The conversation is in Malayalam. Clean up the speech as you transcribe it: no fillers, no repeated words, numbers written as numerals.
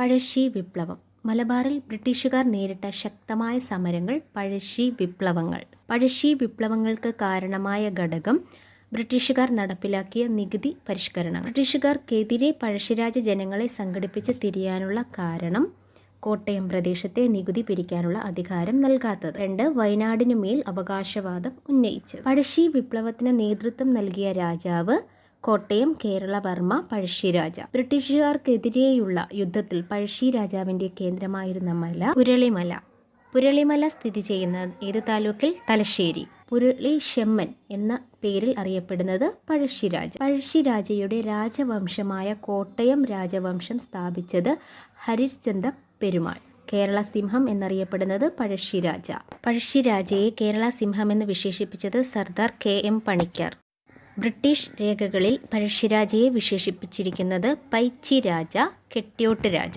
പഴശ്ശി വിപ്ലവം. മലബാറിൽ ബ്രിട്ടീഷുകാർ നേരിട്ട ശക്തമായ സമരങ്ങൾ പഴശ്ശി വിപ്ലവങ്ങൾ. പഴശ്ശി വിപ്ലവങ്ങൾക്ക് കാരണമായ ഘടകം ബ്രിട്ടീഷുകാർ നടപ്പിലാക്കിയ നികുതി പരിഷ്കരണം. ബ്രിട്ടീഷുകാർക്കെതിരെ പഴശ്ശിരാജ ജനങ്ങളെ സംഘടിപ്പിച്ച് തിരിയാനുള്ള കാരണം കോട്ടയം പ്രദേശത്തെ നികുതി പിരിക്കാനുള്ള അധികാരം നൽകാത്തത്. 2. വയനാടിനുമേൽ അവകാശവാദം ഉന്നയിച്ചത്. പഴശ്ശി വിപ്ലവത്തിന് നേതൃത്വം നൽകിയ രാജാവ് കോട്ടയം കേരളവർമ്മ പഴശ്ശിരാജ. ബ്രിട്ടീഷുകാർക്കെതിരെയുള്ള യുദ്ധത്തിൽ പഴശ്ശി രാജാവിൻ്റെ കേന്ദ്രമായിരുന്ന മല പുരളിമല. പുരളിമല സ്ഥിതി ചെയ്യുന്ന ഏത് താലൂക്കിൽ? തലശ്ശേരി. പുരളിശെമ്മൻ എന്ന പേരിൽ അറിയപ്പെടുന്നത് പഴശ്ശിരാജ. പഴശ്ശിരാജയുടെ രാജവംശമായ കോട്ടയം രാജവംശം സ്ഥാപിച്ചത് ഹരിശ്ചന്ദ്ര പെരുമാൾ. കേരള സിംഹം എന്നറിയപ്പെടുന്നത് പഴശ്ശിരാജ. പഴശ്ശിരാജയെ കേരള സിംഹമെന്ന് വിശേഷിപ്പിച്ചത് സർദാർ KM പണിക്കർ. ബ്രിട്ടീഷ് രേഖകളിൽ പഴശ്ശിരാജയെ വിശേഷിപ്പിച്ചിരിക്കുന്നത് പൈച്ചി രാജ, കെട്ടിയോട്ട് രാജ.